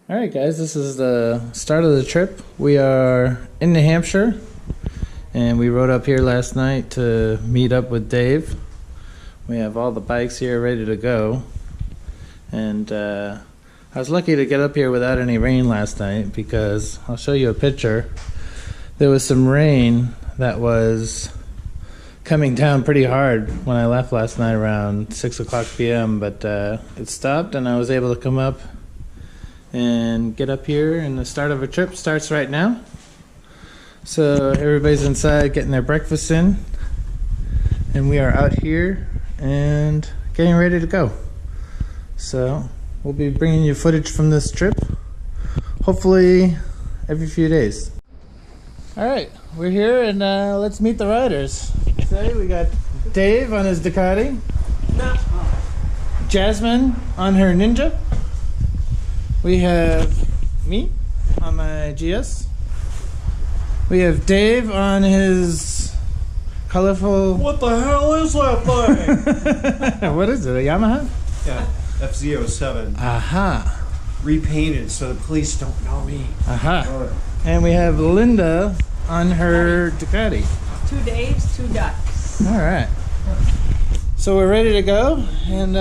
Alright guys, this is the start of the trip. We are in New Hampshire and we rode up here last night to meet up with Dave. We have all the bikes here ready to go, and I was lucky to get up here without any rain last night because I'll show you a picture. There was some rain that was coming down pretty hard when I left last night around 6 o'clock p.m. but it stopped and I was able to come up and get up here, and the start of a trip starts right now. So everybody's inside getting their breakfast in, and we are out here and getting ready to go. So we'll be bringing you footage from this trip, hopefully every few days. Alright, we're here and let's meet the riders. Today we got Dave on his Ducati, Jasmine on her Ninja. We have me on my GS. We have Dave on his colorful... What the hell is that thing? What is it, a Yamaha? Yeah, FZ07. Aha. Repainted so the police don't know me. Aha. And we have Linda on her Ducati. 2 days, 2 ducks. Alright. So we're ready to go, and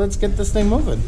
let's get this thing moving.